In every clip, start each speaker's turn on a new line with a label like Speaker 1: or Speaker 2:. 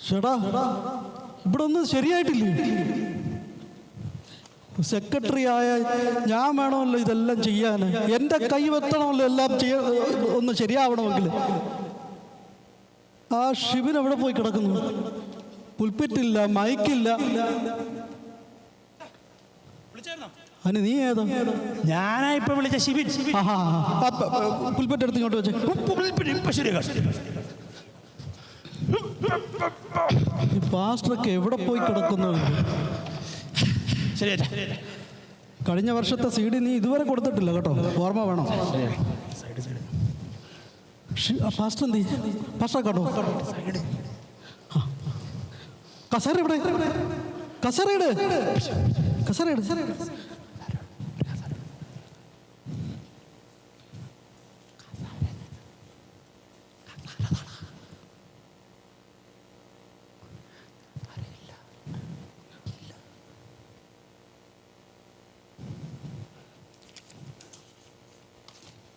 Speaker 1: ചേട്ടാ ഇവിടെ ഒന്നും ശരിയായിട്ടില്ലേ? സെക്രട്ടറി ആയ ഞാൻ വേണമല്ലോ ഇതെല്ലാം ചെയ്യാൻ, എൻ്റെ കൈ വെത്തണമല്ലോ എല്ലാം ഒന്ന് ശരിയാവണമെങ്കിൽ. ആ ഷിബിൻ എവിടെ പോയി കിടക്കുന്നു? പുൽപ്പിറ്റില്ല, മൈക്കില്ല. അതിന് നീ ഏതാ?
Speaker 2: ഞാനാ ഇപ്പൊ വിളിച്ച ഷിബിൻ.
Speaker 1: പുൽപ്പറ്റ് എടുത്ത് ഇങ്ങോട്ട് വെച്ചേ. പാസ്റ്ററൊക്കെ എവിടെ പോയി കിടക്കുന്നു? കഴിഞ്ഞ വർഷത്തെ CD നീ ഇതുവരെ കൊടുത്തിട്ടില്ല കേട്ടോ, ഓർമ്മ വേണം. പാസ്റ്റർ എന്തി? പാസ്റ്റർ കേട്ടോ, കസേര ഇവിടെ, കസേരയിട്, കസേരയിട്.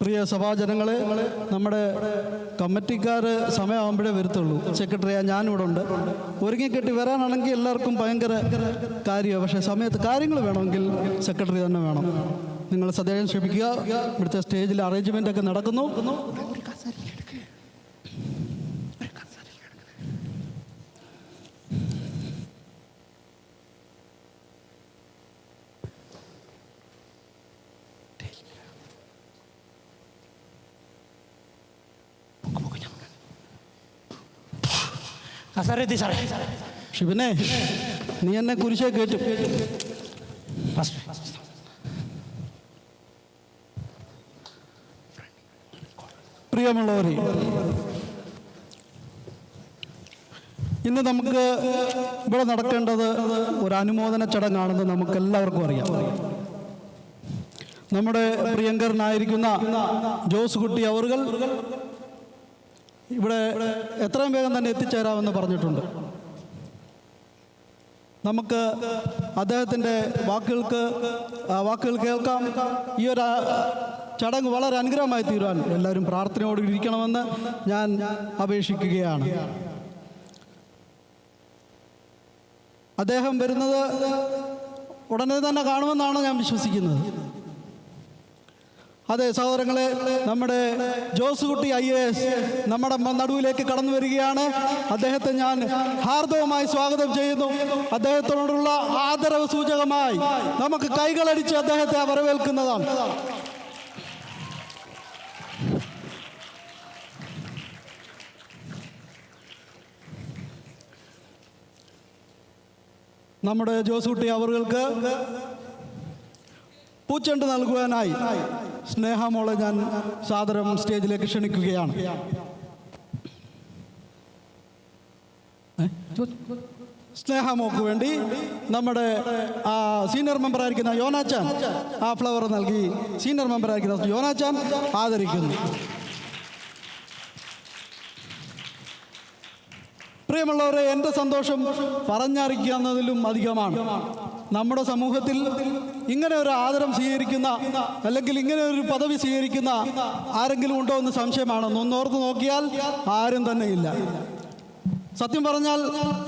Speaker 1: പ്രിയ സഭാജനങ്ങളെ, നമ്മുടെ കമ്മിറ്റിക്കാർ സമയമാകുമ്പോഴേ വരത്തുള്ളൂ. സെക്രട്ടറിയാ ഞാനിവിടെ ഉണ്ട്. ഒരുങ്ങിക്കെട്ടി വരാനാണെങ്കിൽ എല്ലാവർക്കും ഭയങ്കര കാര്യമാണ്. പക്ഷേ സമയത്ത് കാര്യങ്ങൾ വേണമെങ്കിൽ സെക്രട്ടറി തന്നെ വേണം. നിങ്ങൾ സദയം ക്ഷമിക്കുക. ഇവിടുത്തെ സ്റ്റേജിൽ അറേഞ്ച്മെൻ്റ് ഒക്കെ നടക്കുന്നു. ഷിബിനെ, നീ എന്നെ കുരിശേ കയറ്റും. പ്രിയമുള്ളവരെ, ഇന്ന് നമുക്ക് ഇവിടെ നടക്കേണ്ടത് ഒരു അനുമോദന ചടങ്ങാണെന്ന് നമുക്ക് എല്ലാവർക്കും അറിയാം. നമ്മുടെ പ്രിയങ്കരനായിരിക്കുന്ന ജോസ് കുട്ടി അവറുകൾ ഇവിടെ എത്രയും വേഗം തന്നെ എത്തിച്ചേരാമെന്ന് പറഞ്ഞിട്ടുണ്ട്. നമുക്ക് അദ്ദേഹത്തിൻ്റെ വാക്കുകൾ കേൾക്കാം. ഈ ഒരു ചടങ്ങ് വളരെ അനുഗ്രഹമായി തീരുവാൻ എല്ലാവരും പ്രാർത്ഥനയോട് ഇരിക്കണമെന്ന് ഞാൻ അപേക്ഷിക്കുകയാണ്. അദ്ദേഹം വരുന്നത് ഉടനെ തന്നെ കാണുമെന്നാണ് ഞാൻ വിശ്വസിക്കുന്നത്. അതെ സഹോദരങ്ങളെ, നമ്മുടെ ജോസ് കുട്ടി IAS നമ്മുടെ നടുവിലേക്ക് കടന്നു വരികയാണ്. അദ്ദേഹത്തെ ഞാൻ ഹാർദവമായി സ്വാഗതം ചെയ്യുന്നു. അദ്ദേഹത്തോടുള്ള ആദരവ് സൂചകമായി നമുക്ക് കൈകളടിച്ച് അദ്ദേഹത്തെ വരവേൽക്കുന്നതാണ്. നമ്മുടെ ജോസ് കുട്ടി അവർക്ക് പൂച്ചെണ്ട് നൽകുവാനായി സ്നേഹമോളെ ഞാൻ സാദരം സ്റ്റേജിലേക്ക് ക്ഷണിക്കുകയാണ്. സ്നേഹമോക്ക് വേണ്ടി നമ്മുടെ സീനിയർ മെമ്പറായിരിക്കുന്ന യോനാച്ചാൻ ആ ഫ്ലവർ നൽകി സീനിയർ മെമ്പറായിരിക്കുന്ന യോനാച്ചാൻ ആദരിക്കുന്നു. പ്രിയമുള്ളവരെ, എൻ്റെ സന്തോഷം പറഞ്ഞറിയിക്കുന്നതിലും അധികമാണ്. നമ്മുടെ സമൂഹത്തിൽ ഇങ്ങനെ ഒരു ആദരം സ്വീകരിക്കുന്ന അല്ലെങ്കിൽ ഇങ്ങനെ ഒരു പദവി സ്വീകരിക്കുന്ന ആരെങ്കിലും ഉണ്ടോ എന്ന് സംശയമാണ്. ഒന്നോർത്ത് നോക്കിയാൽ ആരും തന്നെ ഇല്ല. സത്യം പറഞ്ഞാൽ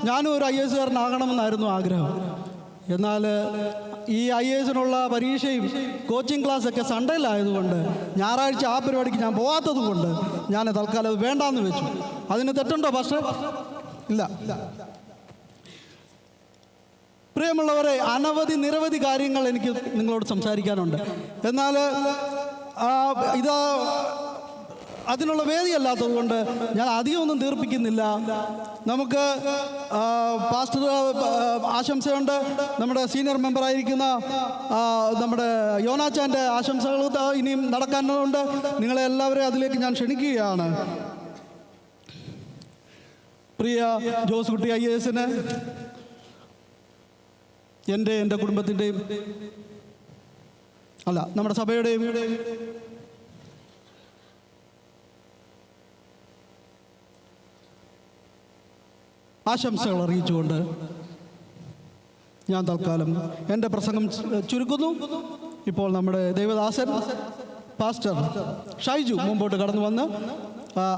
Speaker 1: ഞാനും ഒരു IAS-കാരനാകണമെന്നായിരുന്നു ആഗ്രഹം. എന്നാൽ ഈ IAS-നുള്ള പരീക്ഷയും കോച്ചിങ് ക്ലാസ്സൊക്കെ സൺഡേയിലായതുകൊണ്ട് ഞായറാഴ്ച ആ പരിപാടിക്ക് ഞാൻ പോകാത്തത് കൊണ്ട് ഞാൻ തൽക്കാലം അത് വേണ്ടാന്ന് വെച്ചു. അതിന് തെറ്റുണ്ടോ പക്ഷേ? ഇല്ല. പ്രിയമുള്ളവരെ, നിരവധി കാര്യങ്ങൾ എനിക്ക് നിങ്ങളോട് സംസാരിക്കാനുണ്ട്. എന്നാൽ അതിനുള്ള വേദിയല്ലാത്തത് കൊണ്ട് ഞാൻ അധികമൊന്നും തീർപ്പിക്കുന്നില്ല. നമുക്ക് പാസ്റ്റർ ആശംസയുണ്ട്. നമ്മുടെ സീനിയർ മെമ്പറായിരിക്കുന്ന നമ്മുടെ യോനാച്ചാൻ്റെ ആശംസകൾ ഇനിയും നടക്കാനുണ്ട്. നിങ്ങളെ എല്ലാവരെയും അതിലേക്ക് ഞാൻ ക്ഷണിക്കുകയാണ്. പ്രിയ ജോസ് കുട്ടി IAS-ന് എൻ്റെ കുടുംബത്തിൻ്റെയും നമ്മുടെ സഭയുടെയും ആശംസകൾ അറിയിച്ചുകൊണ്ട് ഞാൻ തൽക്കാലം എൻ്റെ പ്രസംഗം ചുരുക്കുന്നു. ഇപ്പോൾ നമ്മുടെ ദൈവദാസൻ പാസ്റ്റർ ഷൈജു മുമ്പോട്ട് കടന്നു വന്ന്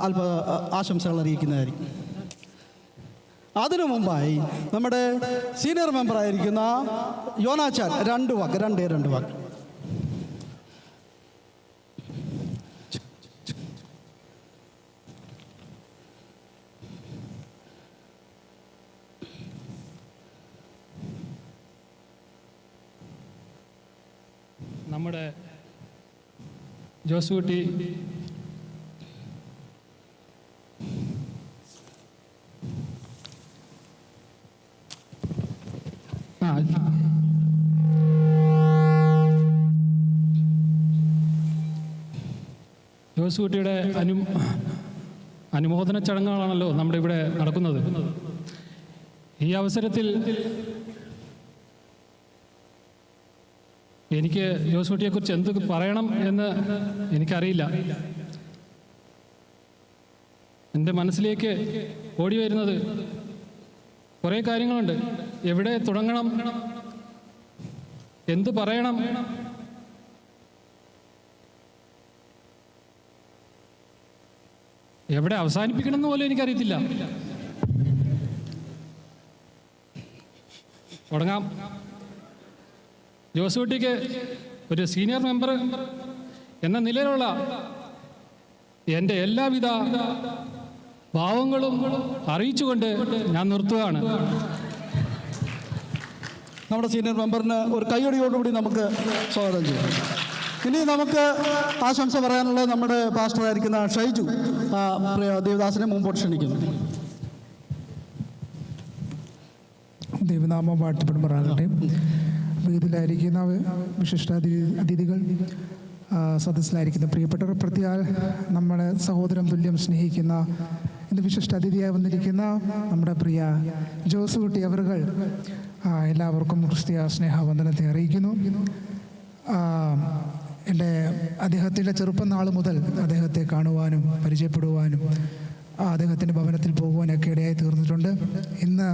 Speaker 1: അല്പ ആശംസകൾ അറിയിക്കുന്നതായിരിക്കും. അതിനു മുമ്പായി നമ്മുടെ സീനിയർ മെമ്പറായിരിക്കുന്ന യോനാച്ചാൻ രണ്ട് വാക്ക്.
Speaker 3: നമ്മുടെ ജോസൂട്ടി ജോസൂട്ടിയുടെ അനുമോദന ചടങ്ങുകളാണല്ലോ നമ്മുടെ ഇവിടെ നടക്കുന്നത്. ഈ അവസരത്തിൽ എനിക്ക് ജോസൂട്ടിയെക്കുറിച്ച് എന്ത് പറയണം എന്ന് എനിക്കറിയില്ല. എൻ്റെ മനസ്സിലേക്ക് ഓടി വരുന്നത് കുറേ കാര്യങ്ങളുണ്ട്. എവിടെ തുടങ്ങണം, എന്ത് പറയണം, എവിടെ അവസാനിപ്പിക്കണം എന്ന് പോലും എനിക്കറിയത്തില്ല. തുടങ്ങാം. ജോസൂട്ടിക്ക് ഒരു സീനിയർ മെമ്പർ എന്ന നിലയിലുള്ള എൻ്റെ എല്ലാവിധ ഭാവങ്ങളും അറിയിച്ചുകൊണ്ട് ഞാൻ നിർത്തുകയാണ്.
Speaker 1: നമ്മുടെ സീനിയർ മെമ്പറിന് ഒരു കൈയടിയോടുകൂടി നമുക്ക് സ്വാഗതം ചെയ്യാം. ഇനി നമുക്ക് ആശംസ പറയാനുള്ളത് നമ്മുടെ പാസ്റ്ററായിരിക്കുന്ന ഷൈജു ദേവദാസിനെ മുമ്പോട്ട് ക്ഷണിക്കുന്നു.
Speaker 4: ദൈവനാമം വാഴ്ത്തപ്പെടുമാറാകട്ടെ. വേദിയിലായിരിക്കുന്ന അതിഥികൾ, സദസ്സിലായിരിക്കുന്ന പ്രിയപ്പെട്ടവർ, പ്രത്യാൽ നമ്മളെ സഹോദരം തുല്യം സ്നേഹിക്കുന്ന ഇന്ന് വിശിഷ്ട അതിഥിയായി വന്നിരിക്കുന്ന നമ്മുടെ പ്രിയ ജോസൂട്ടി അവറുകൾ, എല്ലാവർക്കും ക്രിസ്തീയ സ്നേഹവന്ദനത്തെ അറിയിക്കുന്നു. എൻ്റെ അദ്ദേഹത്തിൻ്റെ ചെറുപ്പം നാൾ മുതൽ അദ്ദേഹത്തെ കാണുവാനും പരിചയപ്പെടുവാനും അദ്ദേഹത്തിൻ്റെ ഭവനത്തിൽ പോകുവാനൊക്കെ ഇടയായി തീർന്നിട്ടുണ്ട്. ഇന്ന്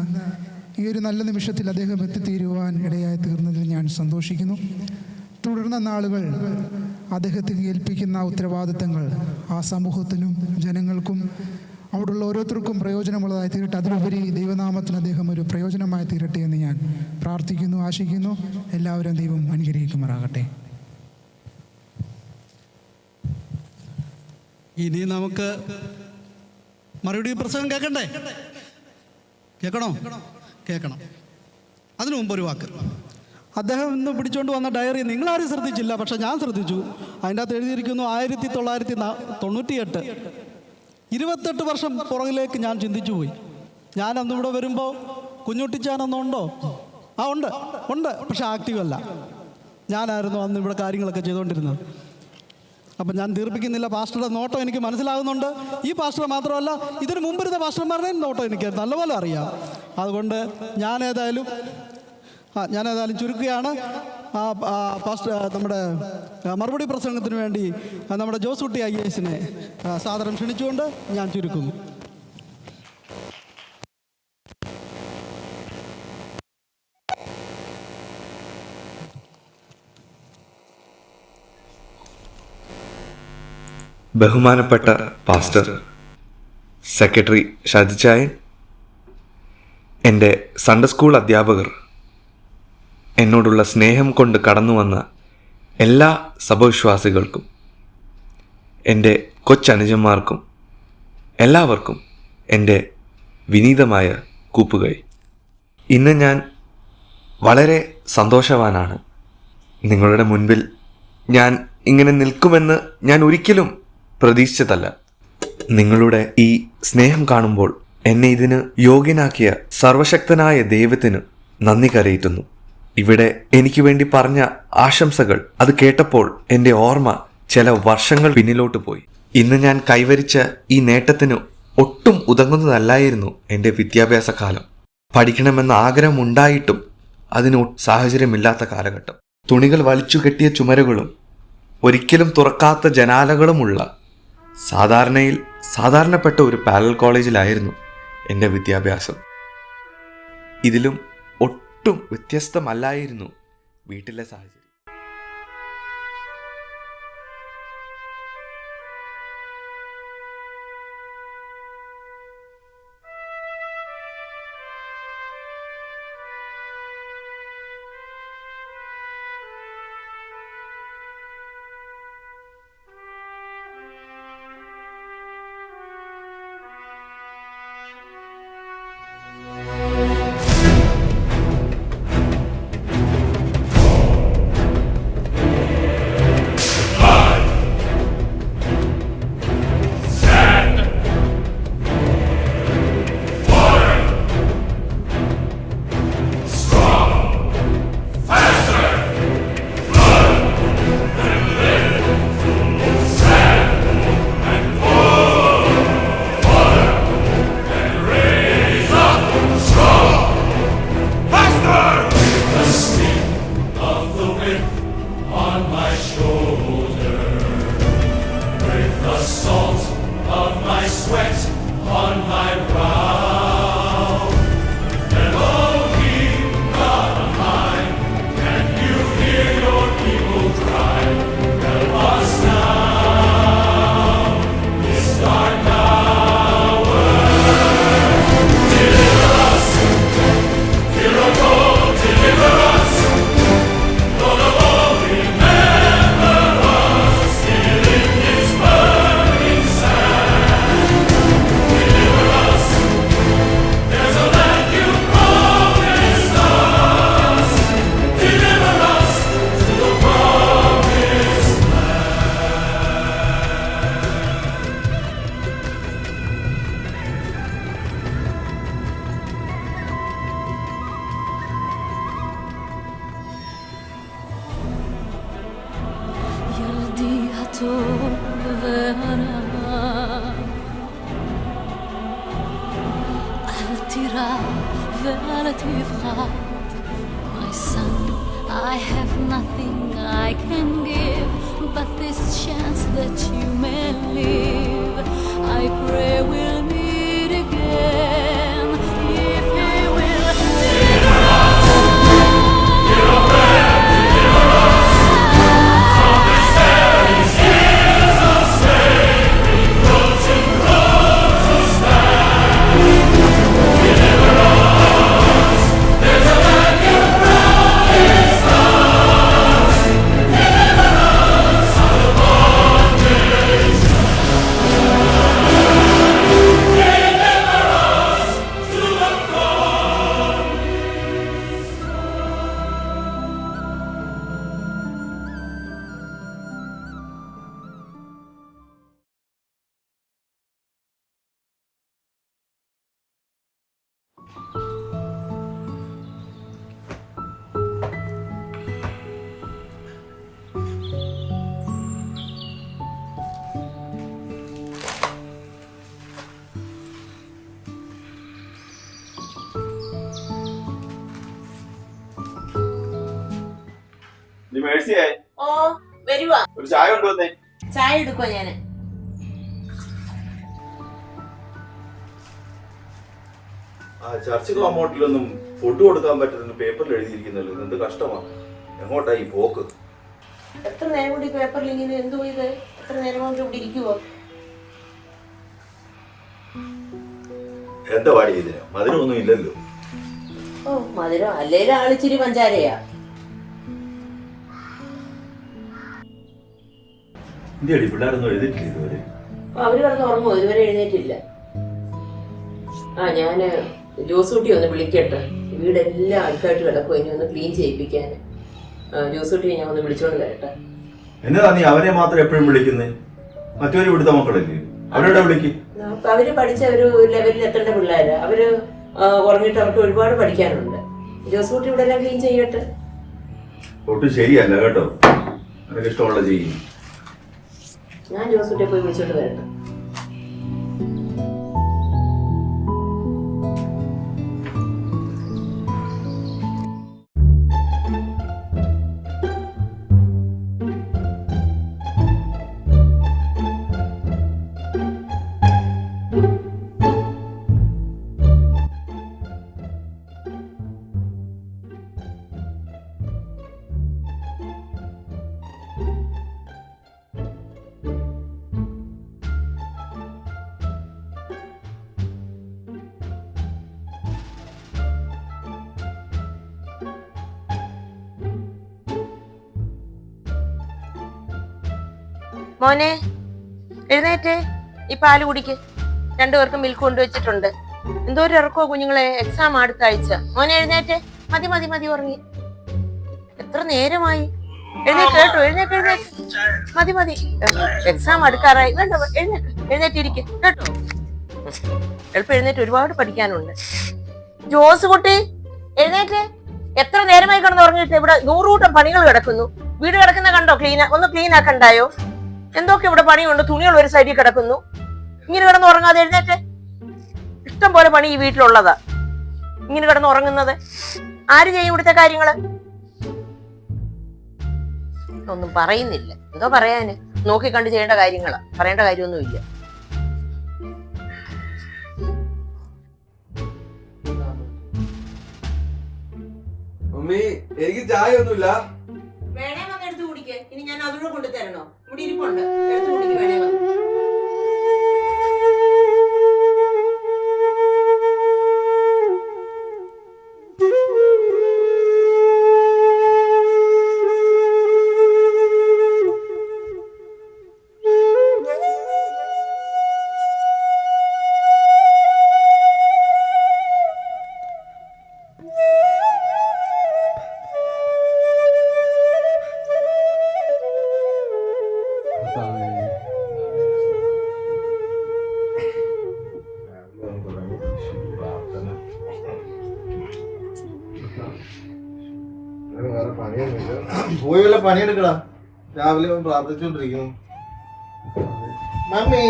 Speaker 4: ഈ ഒരു നല്ല നിമിഷത്തിൽ അദ്ദേഹം എത്തിത്തീരുവാൻ ഇടയായി തീർന്നതിൽ ഞാൻ സന്തോഷിക്കുന്നു. തുടർന്ന നാളുകൾ അദ്ദേഹത്തിന് ഏൽപ്പിക്കുന്ന ഉത്തരവാദിത്തങ്ങൾ ആ സമൂഹത്തിനും ജനങ്ങൾക്കും അവിടെയുള്ള ഓരോരുത്തർക്കും പ്രയോജനമുള്ളതായി തീരട്ടെ. അതിലുപരി ദൈവനാമത്തിന് അദ്ദേഹം ഒരു പ്രയോജനമായി തീരട്ടെ എന്ന് ഞാൻ പ്രാർത്ഥിക്കുന്നു, ആശിക്കുന്നു. എല്ലാവരും ദൈവം അനുഗ്രഹിക്കുമാറാകട്ടെ.
Speaker 1: ഇനി നമുക്ക് മറുപടി പ്രസംഗം കേൾക്കണ്ടേ? കേൾക്കണം. അതിനു മുമ്പ് ഒരു വാക്ക്. അദ്ദേഹം ഇന്ന് പിടിച്ചുകൊണ്ട് വന്ന ഡയറി നിങ്ങളാരും ശ്രദ്ധിച്ചില്ല, പക്ഷെ ഞാൻ ശ്രദ്ധിച്ചു. അതിൻ്റെ അകത്ത് എഴുതിയിരിക്കുന്നു 1998. 28 വർഷം പുറകിലേക്ക് ഞാൻ ചിന്തിച്ചു പോയി. ഞാൻ അന്നിവിടെ വരുമ്പോൾ കുഞ്ഞുട്ടിച്ചാനൊന്നുണ്ടോ? ഉണ്ട്, പക്ഷെ ആക്റ്റീവ് അല്ല. ഞാനായിരുന്നു അന്ന് ഇവിടെ കാര്യങ്ങളൊക്കെ ചെയ്തുകൊണ്ടിരുന്നത്. അപ്പം ഞാൻ ദീർഘിക്കുന്നില്ല. പാസ്റ്ററുടെ നോട്ടം എനിക്ക് മനസ്സിലാകുന്നുണ്ട്. ഈ പാസ്റ്റർ മാത്രമല്ല, ഇതിന് മുമ്പിരുന്ന പാസ്റ്റർമാരുടെയും നോട്ടം എനിക്ക് നല്ലപോലെ അറിയാം. അതുകൊണ്ട് ഞാനേതായാലും ചുരുക്കുകയാണ്. പാസ്റ്റർ നമ്മുടെ മറുപടി പ്രസംഗത്തിന് വേണ്ടി നമ്മുടെ ജോസൂട്ടി IAS സാദരം ക്ഷണിച്ചുകൊണ്ട് ഞാൻ ചുരുക്കുന്നു.
Speaker 5: ബഹുമാനപ്പെട്ട പാസ്റ്റർ, സെക്രട്ടറി ഷാജിച്ചായൻ, എൻ്റെ സൺഡേ സ്കൂൾ അധ്യാപകർ, എന്നോടുള്ള സ്നേഹം കൊണ്ട് കടന്നു വന്ന എല്ലാ സഭവിശ്വാസികൾക്കും, എൻ്റെ കൊച്ചനുജന്മാർക്കും എല്ലാവർക്കും എൻ്റെ വിനീതമായ കൂപ്പുകൈ. ഇന്ന് ഞാൻ വളരെ സന്തോഷവാനാണ്. നിങ്ങളുടെ മുൻപിൽ ഞാൻ ഇങ്ങനെ നിൽക്കുമെന്ന് ഞാൻ ഒരിക്കലും പ്രതീക്ഷിച്ചതല്ല. നിങ്ങളുടെ ഈ സ്നേഹം കാണുമ്പോൾ എന്നെ ഇതിന് യോഗ്യനാക്കിയ സർവശക്തനായ ദൈവത്തിന് നന്ദി കരയിറ്റുന്നു. ഇവിടെ എനിക്ക് വേണ്ടി പറഞ്ഞ ആശംസകൾ അത് കേട്ടപ്പോൾ എൻ്റെ ഓർമ്മ ചില വർഷങ്ങൾ പിന്നിലോട്ട് പോയി. ഇന്ന് ഞാൻ കൈവരിച്ച ഈ നേട്ടത്തിന് ഒട്ടും ഉതകുന്നതല്ലായിരുന്നു എൻ്റെ വിദ്യാഭ്യാസ കാലം. പഠിക്കണമെന്ന ആഗ്രഹമുണ്ടായിട്ടും അതിന് സാഹചര്യമില്ലാത്ത കാലഘട്ടം. തുണികൾ വലിച്ചു കെട്ടിയ ചുമരുകളും ഒരിക്കലും തുറക്കാത്ത ജനാലകളുമുള്ള സാധാരണപ്പെട്ട ഒരു പാരലൽ കോളേജിലായിരുന്നു എൻ്റെ വിദ്യാഭ്യാസം. ഇതിലും ഒട്ടും വ്യത്യസ്തമല്ലായിരുന്നു വീട്ടിലെ സാഹചര്യം.
Speaker 6: My son, I have nothing I can give but this chance that you may live. I pray we'll meet again if he will deliver us. Deliver us from this very Jesus' name. Road to stand. Deliver us. There's a man you promised us. Deliver us out of bondage. Deliver us to the cross.
Speaker 7: നീ മേഴ്സിയേ
Speaker 8: ഓ വരുവാ.
Speaker 7: ഒരു ചായ കൊണ്ടുവന്നേ.
Speaker 8: ചായ എടുക്കുവാ ഞാന്.
Speaker 7: ആ church കോമ്പൗണ്ടിലൊന്നും food കൊടുക്കാൻ പറ്റുന്ന പേപ്പറിൽ എഴുതിയിരിക്കുന്നല്ലോ. എന്ത് കഷ്ടമാണ്. എങ്ങോട്ടാ ഈ പോക്ക്?
Speaker 8: എത്ര നേരം കൊണ്ട് ഈ പേപ്പറിൽ ഇങ്ങനെ എന്തോ ഇത് എത്ര നേരം കൊണ്ട് ഇവിടെ ഇരിക്കുവോ?
Speaker 7: എന്താ പാടി ഇതിന്? മധുരമൊന്നും ഇല്ലല്ലോ.
Speaker 8: ഓ മധുരം അല്ലേലും ആളിച്ചിരി പഞ്ചാരയാ.
Speaker 7: ഇന്ത്യടി പിള്ളേരൊന്നും എഴുതിയിട്ടില്ല ഇതുവരെ.
Speaker 8: അവര് കിടന്ന് ഉറങ്ങുമോ? ഇതുവരെ എഴുന്നേറ്റില്ല. ആ ഞാന് ജോസൂട്ടി ഒന്ന് വിളിക്കട്ടെ. വീടെല്ലാം അഴുക്കായിട്ട് കിടക്കും. ഇനി ഒന്ന് ക്ലീൻ ചെയ്യിപ്പിക്കാൻ ജോസൂട്ടിയെ ഞാൻ ഒന്ന് വിളിച്ചോണ്ട് വരട്ടെ.
Speaker 7: എന്നതാ നീ അവരെ മാത്രം എപ്പോഴും വിളിക്കുന്നേ? മറ്റൊരു ഇവിടുത്തെ മക്കളല്ലേ, അവരോടെ വിളിക്ക്.
Speaker 8: അവര് പഠിച്ച ഒരു ലെവലിൽ എത്തേണ്ട പിള്ളേരാ. അവര് ഉറങ്ങിയിട്ട് അവർക്ക് ഒരുപാട് പഠിക്കാനുണ്ട്. ജോസൂട്ടി ഇവിടെ എല്ലാം ക്ലീൻ ചെയ്യട്ടെ.
Speaker 7: ഒട്ടും ശരിയല്ല കേട്ടോ. നിനക്ക് ഇഷ്ടമുള്ള ചെയ്യും.
Speaker 8: ഞാൻ ജോസൂട്ടിയെ പോയി വിളിച്ചോണ്ട് വരട്ടെ. മോനെ എഴുന്നേറ്റ്, ഈ പാല് കുടിക്ക്. രണ്ടുപേർക്കും മിൽക്ക് കൊണ്ടുവച്ചിട്ടുണ്ട്. എന്തോ ഒരു ഇറക്കോ കുഞ്ഞുങ്ങളെ, എക്സാം അടുത്ത ആഴ്ച. മോനെ എഴുന്നേറ്റ്. മതി മതി മതി, ഉറങ്ങി. എത്ര നേരമായി? എഴുന്നേറ്റ് കേട്ടോ, എഴുന്നേറ്റ് എഴുന്നേറ്റ്. മതി മതി, എക്സാം അടുക്കാറായി. വേണ്ട, എഴുന്നേറ്റിരിക്കും കേട്ടോ. എളുപ്പം എഴുന്നേറ്റ്, ഒരുപാട് പഠിക്കാനുണ്ട്. ജോസ് കുട്ടി എഴുന്നേറ്റ്. എത്ര നേരമായി കിടന്ന് ഉറങ്ങിയിട്ട്? ഇവിടെ 100 കൂട്ടം പണികൾ കിടക്കുന്നു. വീട് കിടക്കുന്ന കണ്ടോ? ഒന്ന് ക്ലീൻ ആക്കണ്ടായോ? എന്തൊക്കെ ഇവിടെ പണിയുണ്ട്. തുണികൾ ഒരു സൈഡിൽ കിടക്കുന്നു. ഇങ്ങനെ കിടന്ന് ഉറങ്ങാതെ എഴുന്നേറ്റ്. ഇഷ്ടം പോലെ പണി ഈ വീട്ടിലുള്ളതാ. ഇങ്ങനെ കിടന്ന് ഉറങ്ങുന്നത് ആര് ചെയ്യും ഇവിടുത്തെ കാര്യങ്ങള്? ഒന്നും പറയുന്നില്ല. എന്തോ പറയാന്? നോക്കിക്കണ്ട് ചെയ്യേണ്ട കാര്യങ്ങളാ, പറയേണ്ട കാര്യമൊന്നുമില്ല.
Speaker 5: മമ്മി എനിക്ക് ചായ ഒന്നുമില്ല.
Speaker 8: വേണേ വന്ന് എടുത്ത് കുടിക്ക്. ഇനി ഞാൻ അതുകൂടെ കൊണ്ടുതരണോ? ഇവിടെ ഇരിപ്പുണ്ട്, എടുത്ത് കുടിക്ക് വേണേ വന്ന്.
Speaker 7: പോയി വല്ല പണിയെടുക്കടാ. രാവിലെ പ്രാർത്ഥിച്ചോണ്ടിരിക്കുന്നു. മമ്മി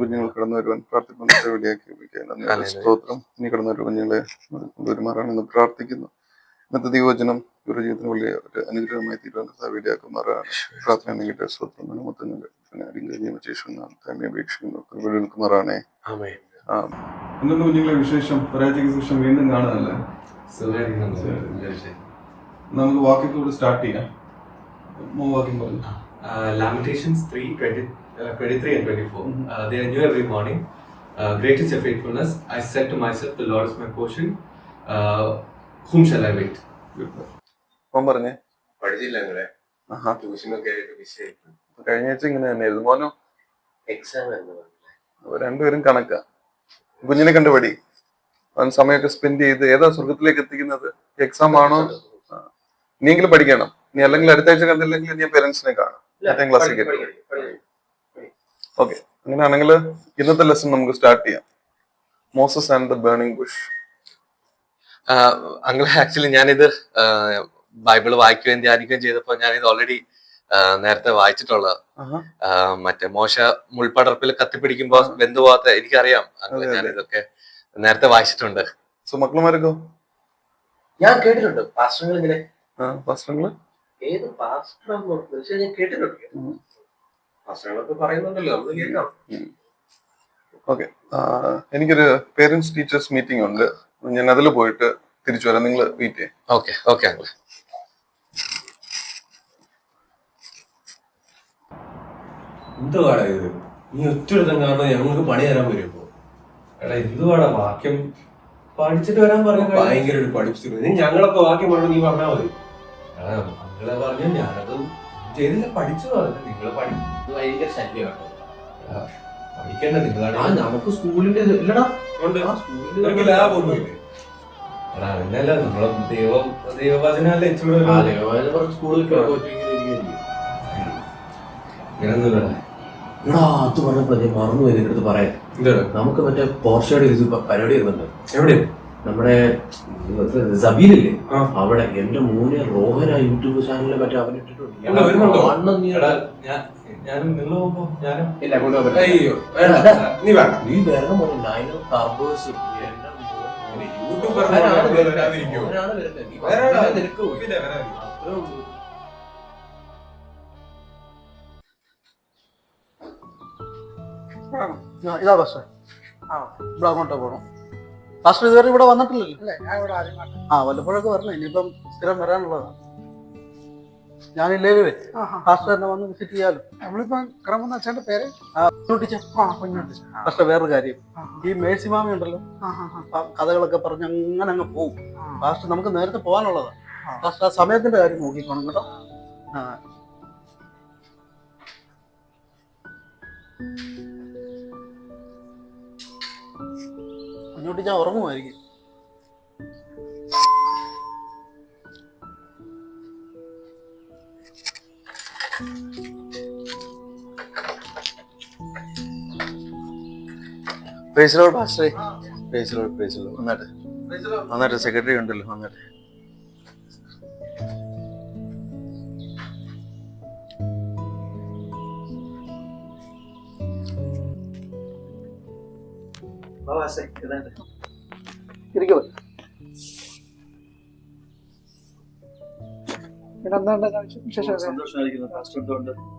Speaker 9: കുഞ്ഞുങ്ങൾ കടന്നു വരുവാൻ പ്രാർത്ഥിക്കുന്ന സ്തോത്രം. ഇനി കടന്നു വരുന്ന കുഞ്ഞുങ്ങളെ കൊണ്ടുവരുമാറാണെന്ന് പ്രാർത്ഥിക്കുന്നു. ഇന്നത്തെ ദൈവവചനം ഇവരുടെ ജീവിതത്തിന് വലിയ ഒരു അനുഗ്രഹമായി തീരുവാൻ കർത്താവിടയാക്കുമാറാണ്. പ്രാർത്ഥന നീങ്ങിട്ട് സ്തോത്രം അപേക്ഷിക്കുമാറാണേ. എന്തുകൊണ്ട് കുഞ്ഞുങ്ങളെ വിശേഷം? ഒരാഴ്ചയ്ക്ക് ശേഷം വീണ്ടും കാണുന്നല്ലേ? നമുക്ക് വാക്കിംഗ് കൂടെ സ്റ്റാർട്ട് ചെയ്യാം. വാക്കിംഗ് പറഞ്ഞു.
Speaker 5: Lamentations 3:23 and 24. They are new every morning. Great is your faithfulness. I said to myself, the Lord is my portion. Whom shall I wait?
Speaker 9: പറഞ്ഞേ.
Speaker 10: പഠിച്ചില്ല നിങ്ങളെ ട്യൂഷനൊക്കെ ആയിട്ട് വിഷയം
Speaker 9: കഴിഞ്ഞ ആഴ്ച ഇങ്ങനെ തന്നെയായിരുന്നു. മോനോ
Speaker 10: എക്സാം ആയിരുന്നു.
Speaker 9: രണ്ടുപേരും കണക്കാ. കുഞ്ഞിനെ കണ്ടുപടി. അവൻ സമയമൊക്കെ സ്പെൻഡ് ചെയ്ത് ഏതാ സ്വർഗത്തിലേക്ക് എത്തിക്കുന്നത്? എക്സാം ആണോ? നീയെങ്കിലും പഠിക്കണം. നീ അല്ലെങ്കിൽ അടുത്ത ആഴ്ച കണ്ടില്ലെങ്കിൽ നീ പേരൻസിനെ കാണും. ക്ലാസ്സിൽ ഓക്കെ. അങ്ങനെയാണെങ്കിൽ ഇന്നത്തെ ലെസൺ നമുക്ക് സ്റ്റാർട്ട് ചെയ്യാം. Moses and the burning bush.
Speaker 10: അങ്ങനെ ആക്ച്വലി ഞാനിത് ബൈബിള് വായിക്കുകയും ധ്യാനിക്കുകയും ചെയ്തപ്പോ ഞാനിത് ഓൾറെഡി നേരത്തെ വായിച്ചിട്ടുള്ളത്. മറ്റേ മോശ മുൾപടർപ്പിൽ കത്തിപ്പിടിക്കുമ്പോ വെന്തുപോകാത്ത എനിക്കറിയാം. അങ്ങനെ ഞാൻ ഇതൊക്കെ നേരത്തെ വായിച്ചിട്ടുണ്ട്.
Speaker 9: സോ മക്കളുമാരൊക്കെ
Speaker 10: ഞാൻ കേട്ടിട്ടുണ്ട്. പാസ്റ്ററുകൾ ഇങ്ങനെ
Speaker 9: പാസ്റ്ററുകള്
Speaker 10: ഏത് പാസ്റ്റർ ഞാൻ കേട്ടിട്ടുണ്ട്. പാസ്റ്ററുകളൊക്കെ പറയുന്നുണ്ടല്ലോ, നമ്മൾ കേൾക്കാം.
Speaker 9: ഓക്കെ. എനിക്കൊരു പേരൻസ് ടീച്ചേഴ്സ് മീറ്റിംഗ് ഉണ്ട്. ഞാൻ അതിൽ പോയിട്ട് തിരിച്ചു വരാം. നിങ്ങൾ വെയിറ്റ് ചെയ്യാം.
Speaker 10: Okay okay. അങ്ങനെ
Speaker 11: എന്തുവാടാ ഇത്? നീ ഒറ്റൊരുത്തം കാരണം ഞങ്ങൾക്ക് പണി തരാൻ വരുമ്പോ എടാ എന്തുവാടാ വാക്യം പഠിച്ചിട്ട് വരാൻ പറഞ്ഞു. ഭയങ്കര ഒരു പഠിപ്പിച്ചു. നീ ഞങ്ങളൊക്കെ വാക്യം പറഞ്ഞു നീ പറഞ്ഞാൽ മതി. നിങ്ങളെ പറഞ്ഞു ഞാനത് ചെയ്തില്ല, പഠിച്ചു പറഞ്ഞു. നിങ്ങൾ
Speaker 10: ഭയങ്കര ശല്യമാണ്.
Speaker 11: പഠിക്കേണ്ട നിങ്ങളാണ്.
Speaker 10: നമുക്ക് സ്കൂളിന്റെ ഇല്ലടാ
Speaker 11: ലാബ് ഒന്നുമില്ലേ? എടാ എന്നല്ല നമ്മളെ ദൈവവചനല്ലേ
Speaker 10: സ്കൂളിൽ അത് പറഞ്ഞപ്പോ മറന്നു പോയി നിന്റെ അടുത്ത് പറയാൻ. നമുക്ക് മറ്റേ പോർഷയുടെ പരിപാടി വരുന്നുണ്ട്.
Speaker 11: എവിടെ?
Speaker 10: നമ്മുടെ സബീലില്ലേ അവിടെ. എന്റെ മോനെ റോഹന യൂട്യൂബ് ചാനലിൽ മറ്റേ അവൻ ഇട്ടിട്ടുണ്ട്. നീ വരണം മോനെ. 9 ടർബോസ്. എന്റെ
Speaker 11: യൂട്യൂബർമാരാണ് വരാതിരിക്കുമോ? നിനക്ക് പിന്നെ വരാതിരിക്കും. അത്രേ ഉള്ളൂ.
Speaker 1: ഇതാ ബസ്. ഇവിടെ അങ്ങോട്ട് പോകണം. ഫാസ്റ്റർ ഇതുവരെ ഇവിടെ വന്നിട്ടില്ലല്ലോ. വല്ലപ്പോഴൊക്കെ വരണം. ഇനിയിപ്പം സ്ഥിരം വരാനുള്ളതാണ്. ഞാനില്ലേലുവേ ഫാസ്റ്റർ തന്നെ വന്ന് വിസിറ്റ് ചെയ്യാലോ.
Speaker 4: നമ്മളിപ്പം ക്രമം അച്ഛൻ്റെ പേര്
Speaker 1: പക്ഷെ വേറൊരു കാര്യം, ഈ മേഴ്സി മാമി ഉണ്ടല്ലോ, കഥകളൊക്കെ പറഞ്ഞ് അങ്ങനെ അങ്ങ് പോകും. ഫാസ്റ്റർ നമുക്ക് നേരത്തെ പോകാനുള്ളതാണ്. ഫാസ്റ്റർ ആ സമയത്തിന്റെ കാര്യം നോക്കിക്കോണം കേട്ടോ. കുഞ്ഞുട്ടി ഞാൻ ഉറങ്ങുമായിരിക്കും.
Speaker 9: വന്നിട്ട് സെക്രട്ടറി ഉണ്ടല്ലോ, വന്നിട്ട്
Speaker 1: ഇരിക്കും.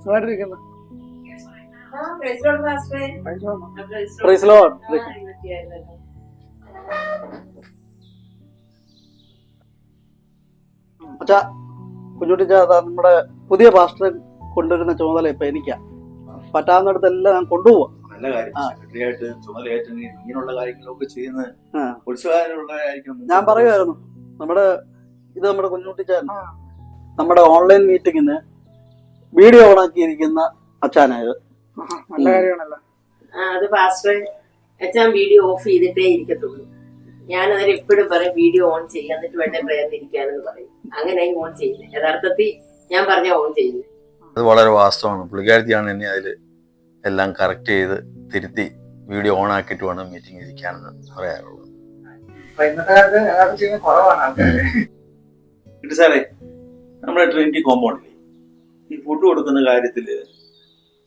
Speaker 1: സുഖമായിട്ടിരിക്കുന്നു. അച്ഛാ, കുഞ്ഞുട്ടിച്ച നമ്മുടെ പുതിയ പാസ്റ്ററെ കൊണ്ടുവരുന്ന ചുമതല ഇപ്പൊ എനിക്കാ. പറ്റാവുന്നിടത്തെല്ലാം ഞാൻ കൊണ്ടുപോവാ.
Speaker 7: നല്ല കാര്യം. സെക്രട്ടറി ആയിട്ട് ചുമതലയേറ്റ് ഇങ്ങനെയുള്ള കാര്യങ്ങളൊക്കെ ചെയ്യുന്നത് ഉത്സാഹമുള്ളതായിരിക്കും.
Speaker 1: ഞാൻ പറയുമായിരുന്നു, നമ്മുടെ കുഞ്ഞുട്ടിച്ചാൻ നമ്മുടെ ഓൺലൈൻ മീറ്റിങ്ങിന് വീഡിയോ ഓണാക്കിയിരിക്കുന്ന അച്ഛനായത്.
Speaker 4: നല്ല കാര്യമാണല്ലോ.
Speaker 8: അത് പാസ്റ്റർ അച്ഛൻ വീഡിയോ ഓഫ് ചെയ്തിട്ടേ ഇരിക്കത്തുള്ളൂ. ഞാനതിൽ എപ്പോഴും പറയും വീഡിയോ ഓൺ ചെയ്യാൻ, എന്നിട്ട് വേണ്ട പ്രയത്നിരിക്കാനെന്ന് പറയും. അങ്ങനെ ഓൺ ചെയ്യുന്നത്. യഥാർത്ഥത്തിൽ ഞാൻ പറഞ്ഞ ഓൺ ചെയ്യുന്നത്.
Speaker 9: അത് വളരെ വാസ്തവമാണ്. പുള്ളിക്കാരത്തിയാണ് എന്നെ അതിൽ എല്ലാം കറക്റ്റ് ചെയ്ത് തിരുത്തി വീഡിയോ ഓൺ ആക്കിയിട്ട് വേണം മീറ്റിംഗ് ഇരിക്കാനെന്ന് പറയാറുള്ളത്.
Speaker 7: സാറേ, നമ്മുടെ ട്രിനിറ്റി കോമ്പൗണ്ടിൽ ഈ ഫുഡ് കൊടുക്കുന്ന കാര്യത്തില്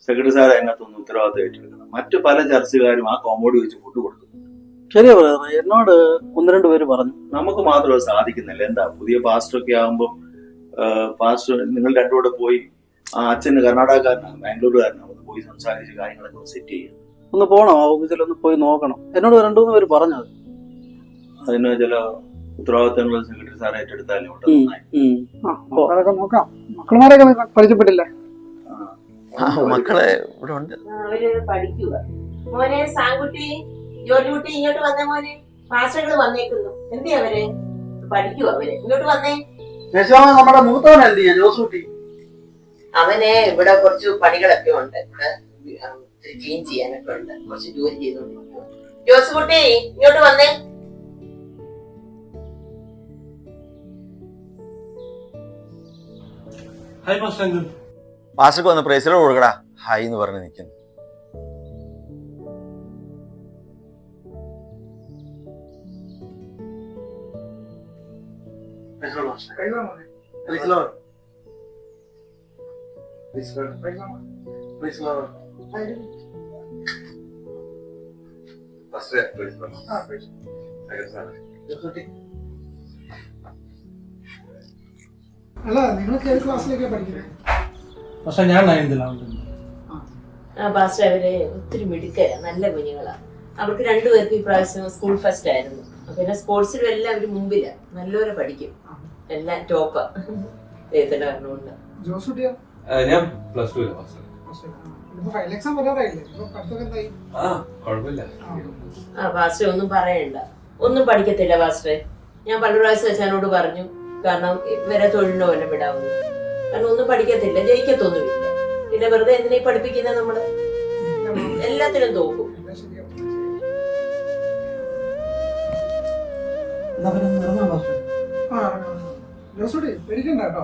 Speaker 7: സെക്രട്ടറി സാർ അതിനകത്തൊന്ന് ഉത്തരവാദിത്തം ഏറ്റെടുക്കണം. മറ്റു പല ചർച്ചക്കാരും ആ കോമ്പൗണ്ട് വെച്ച് ഫുഡ് കൊടുക്കുന്നു.
Speaker 1: ശരിയാ പറയുന്നത്. എന്നോട് 1-2 പേര് പറഞ്ഞു.
Speaker 7: നമുക്ക് മാത്രം അത് സാധിക്കുന്നില്ല. എന്താ, പുതിയ പാസ്റ്ററൊക്കെ ആകുമ്പോൾ പാസ്റ്റർ നിങ്ങൾ രണ്ടുകൂടെ പോയി, ആ അച്ഛന് കർണാടകക്കാരനാണ്, ബാംഗ്ലൂരുകാരനാണ്, ഒന്ന് പോയി സംസാരിച്ച് കാര്യങ്ങളൊക്കെ സെറ്റ് ചെയ്യുക.
Speaker 1: ഒന്ന് പോണം, ആ ഓഫീസിലൊന്ന് പോയി നോക്കണം. എന്നോട് 2-3 പേര് പറഞ്ഞത്.
Speaker 7: അതിന് ചില ഉത്തരവാദിത്തങ്ങൾ സെക്രട്ടറി സാർ ഏറ്റെടുത്താലും
Speaker 4: നോക്കാം. മക്കളുമാരെയൊക്കെ പരിചയപ്പെട്ടില്ല.
Speaker 9: മക്കളെ ഇവിടെ ഉണ്ട്.
Speaker 8: അവര് പഠിക്കുക. മോനെ സാൻകുട്ടി, ജോലിക്കുട്ടി ഇങ്ങോട്ട് വന്നേ മോനെ. മാസ്റ്ററുകൾ വന്നേക്കുന്നു. എന്തിയാ അവര് പഠിക്കുക? അവര് ഇങ്ങോട്ട് വന്നേ.
Speaker 1: നമ്മുടെ മൂത്തവനല്ലേ ജോസൂട്ടി?
Speaker 8: അവന് ഇവിടെ കുറച്ച് പണികളൊക്കെ ഉണ്ട്, ക്ലീൻ ചെയ്യാനൊക്കെ ഉണ്ട്. കുറച്ച് ജോലി ചെയ്തോണ്ടിരിക്കും. ജോസുകുട്ടി ഇങ്ങോട്ട് വന്നേ.
Speaker 11: Hi master uncle.
Speaker 9: പാസ്റ്റർക്ക് വന്ന് പ്രൈസിലോ കൊടുക്കടാ ഹായ് എന്ന് പറഞ്ഞ് നിൽക്കുന്നു.
Speaker 4: അല്ല, നിങ്ങളൊക്കെ ഏത് ക്ലാസ്സിലേക്കാണ് പഠിക്കുന്നത്?
Speaker 2: പക്ഷെ ഞാൻ 9th.
Speaker 8: പാസ്റ്റർ അവര് ഒത്തിരി മിടുക്കരാ, നല്ല കുഞ്ഞുങ്ങളാ. അവർക്ക് 2 പേർക്ക് ഈ പ്രാവശ്യം സ്കൂൾ ഫസ്റ്റ് ആയിരുന്നു. പിന്നെ സ്പോർട്സിലും എല്ലാം അവര് മുമ്പിലാ, നല്ലപോലെ പഠിക്കും, എല്ലാം ടോപ്പാ. ദൈവത്തിന്റെ കാരണമുണ്ട്.
Speaker 4: ജോസൂട്ടിയോ?
Speaker 11: ഞാൻ +2 പാസ്റ്റർ.
Speaker 4: Final exam വരാറായില്ലേ? പഠിത്തമൊക്കെ എന്തായി?
Speaker 11: കുഴപ്പമില്ല.
Speaker 8: പാസ്റ്റർ ഒന്നും പറയണ്ട, ഒന്നും പഠിക്കത്തില്ല പാസ്റ്ററെ. ഞാൻ പല പ്രാവശ്യം അച്ഛനോട് പറഞ്ഞു, കാരണം ഇവരെ തൊഴിലിനോ വല്ല വിടാവുന്നു. കാരണം ഒന്നും പഠിക്കത്തില്ല, ജയിക്കത്തൊന്നുമില്ല. പിന്നെ വെറുതെ എന്തിനാ പഠിപ്പിക്കുന്നത്? നമ്മള് എല്ലാത്തിനും തോക്കും.
Speaker 4: ജോസൂട്ടി പേടിക്കണ്ട കേട്ടോ,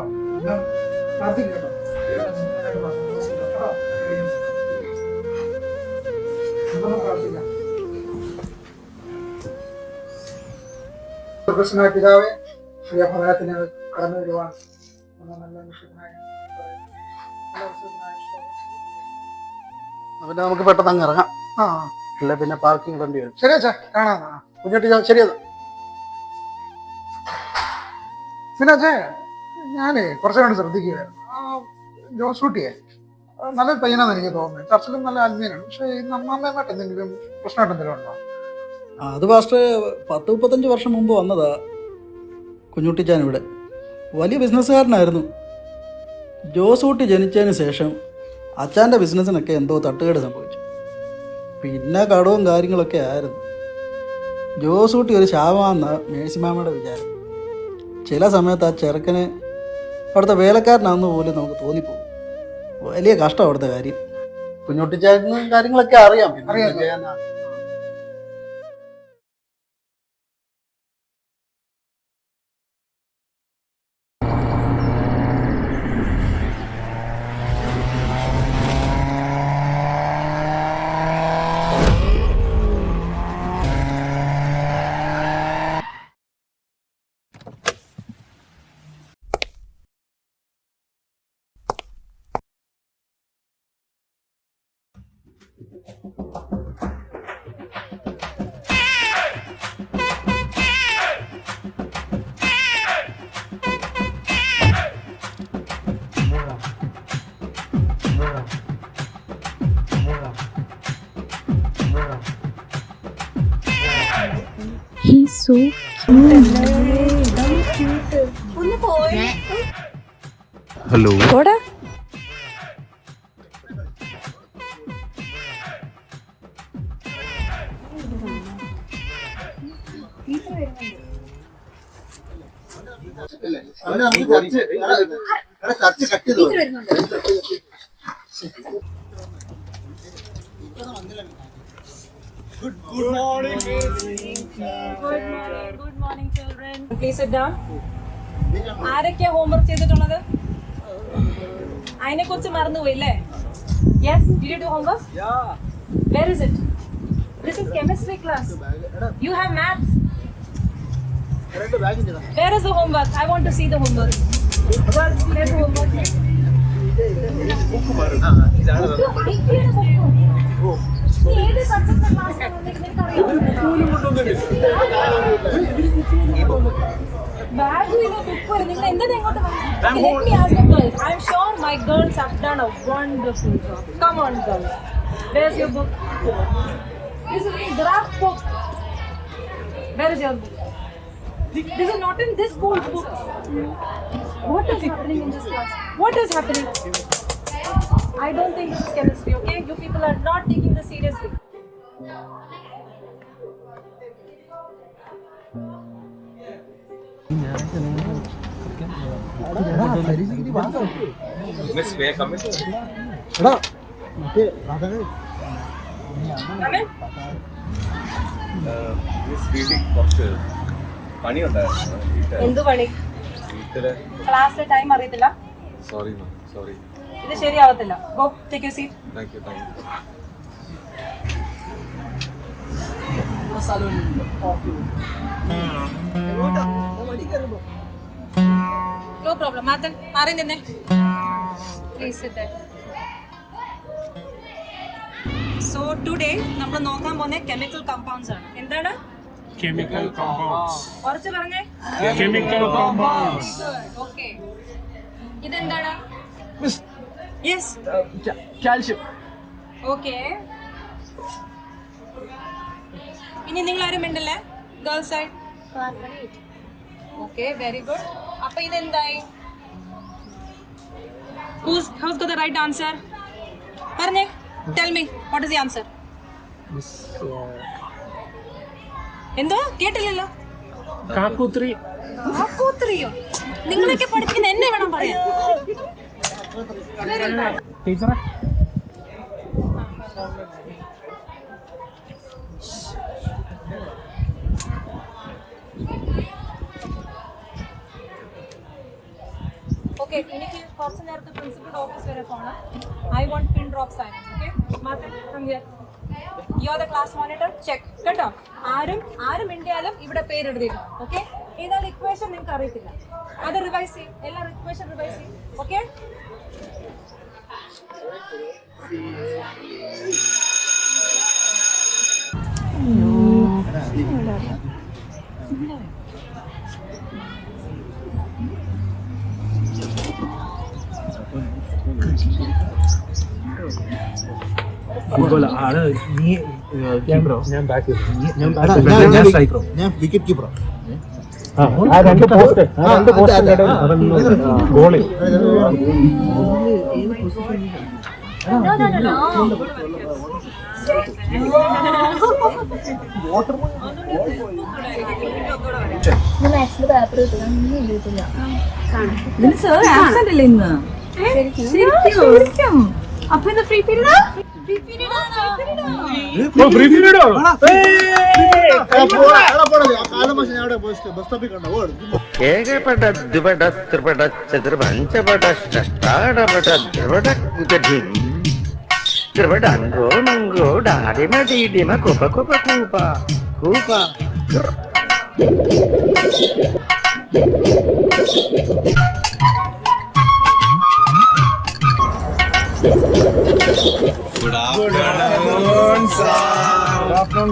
Speaker 4: പ്രാർത്ഥിക്കും കേട്ടോ. പ്രാർത്ഥിക്കാം. പ്രശ്നമായ പിതാവേ, പ്രിയ ഭവനത്തിന് കടന്നു വരുവാൻ നല്ല
Speaker 1: പിന്നെ നമുക്ക് പെട്ടെന്ന് അങ്ങ് ഇറങ്ങാം. അല്ല പിന്നെ പാർക്കിംഗ് ഇടേണ്ടി വരും.
Speaker 4: ശരി അച്ഛാ, കാണാം.
Speaker 1: കുഞ്ഞുട്ടി ശരിയത്.
Speaker 4: പിന്നെ അച്ഛേ ഞാനേ കുറച്ചുകൂടി ശ്രദ്ധിക്കുകയായിരുന്നു ജോസൂട്ടിയെ നല്ലൊരു പയ്യനാന്ന് എനിക്ക് തോന്നുന്നത്. ചർച്ചിലും നല്ല ആത്മീയനാണ്. പക്ഷേ ഈ അമ്മാമ്മയുമായിട്ട് എന്തെങ്കിലും പ്രശ്നമായിട്ട് എന്തെങ്കിലും ഉണ്ടോ?
Speaker 1: അത് പാസ്റ്റർ 10-35 വർഷം മുമ്പ് വന്നതാ കുഞ്ഞുട്ടിച്ചാൻ ഇവിടെ. വലിയ ബിസിനസ്സുകാരനായിരുന്നു. ജോസൂട്ടി ജനിച്ചതിന് ശേഷം അച്ഛൻ്റെ ബിസിനസ്സിനൊക്കെ എന്തോ തട്ടുകേട് സംഭവിച്ചു. പിന്നെ കടവും കാര്യങ്ങളൊക്കെ ആയിരുന്നു. ജോസൂട്ടി ഒരു ശാപമാണെന്ന മേഴ്സിമാമയുടെ വിചാരം. ചില സമയത്ത് ആ ചെറുക്കന് അവിടുത്തെ വേലക്കാരനാണെന്ന് പോലും നമുക്ക് തോന്നിപ്പോകും. വലിയ കഷ്ടം അവിടുത്തെ കാര്യം. കുഞ്ഞുട്ടിച്ചാന് കാര്യങ്ങളൊക്കെ അറിയാം.
Speaker 6: He's so cute.
Speaker 9: Hello.
Speaker 12: Good morning, children. Please sit down. ആരൊക്കെയാ ഹോംവർക്ക് ചെയ്തിട്ടുള്ളത്? അതിനെ കുറിച്ച് മറന്നുപോയില്ലേ? Yes, did you do homework? Yeah. Where is it? This is chemistry class. You have maths. Where is the homework? I want to see the homework. Girls, where's the homework? ഏത് subject ബാഗിലോ book നിങ്ങൾ എന്താണ് ഇങ്ങോട്ട് വന്നത്? I'm sure my girls have done a wonderful job. Come on, girls. Where's your book? This is a draft book. Where is your book? This is not in this school's book. What is happening in this class? What is happening? I don't think this is chemistry, okay? You people are not taking this seriously.
Speaker 5: Miss, may I come in?
Speaker 12: Come in.
Speaker 5: Miss, വീട്ടിൽ കുറച്ച് പണിയുണ്ടായിരുന്നു.
Speaker 12: എന്ത് പണി? ക്ലാസ്സിലെ time അറിയത്തില്ല.
Speaker 5: Sorry ma'am, sorry.
Speaker 12: ഇത് ശരിയാവത്തില്ല. Go, take your seat.
Speaker 5: Thank you.
Speaker 12: No problem. Mathan, മാറി നിന്നേ. Please sit there. So today നമ്മൾ നോക്കാൻ പോകുന്ന കെമിക്കൽ കോമ്പൗണ്ട്സ് ആണ്. എന്താണ്?
Speaker 3: Chemical compounds.
Speaker 12: കുറച്ച് പറഞ്ഞേ.
Speaker 3: Chemical compounds.
Speaker 12: Okay. ഇതെന്താണ്? Yes.
Speaker 2: കാൽഷ്യം.
Speaker 12: Okay. ഇനി നിങ്ങൾ ആരും മിണ്ടല്ലേ? Girls side. Okay, very good. അപ്പോൾ ഇതെന്തായി? Who's got the right answer? പറഞ്ഞേ. Tell me, what is the answer? എന്തോ കേട്ടില്ലല്ലോ.
Speaker 3: കാക്കൂത്രി.
Speaker 12: കാക്കൂത്രിയോ? നിങ്ങളൊക്കെ പഠിപ്പിക്കുന്ന എന്നെ വേണം പറയാൻ.
Speaker 3: ടീച്ചറെ.
Speaker 12: Okay, എനിക്ക് കുറച്ച് നേരത്തെ പ്രിൻസിപ്പൽ ഓഫീസ് വരെ പോകണം. I want pin drop silence, okay? Martha, come here. You are the class monitor. Check. കേട്ടോ? ആരും മിണ്ടിയാലും ഇവിടെ പേര് എഴുതിയിട്ടുണ്ട്. Okay? ഏതായാലും ഇക്വേഷൻ നിങ്ങൾക്ക് അറിയത്തില്ല. അത് റിവൈസ് ചെയ്യും. എല്ലാ ഇക്വേഷൻ റിവൈസ് ചെയ്യും. Okay?
Speaker 1: ഞാൻ വിക്കറ്റ് കീപ്പറോ.
Speaker 12: അപ്പൊ ഇത് ഫ്രീ പീരീഡ്
Speaker 13: ഏകപട ദ്വിപട ത്രിപട ചതുർപഞ്ചപട ഷഷ്ടാടപട ദ്രവട കുതഠി ദ്രവടങ്കോ മങ്കോ ഡാഡിമ ഡീഡിമ കുപ കുപ കൂപ കൂപ.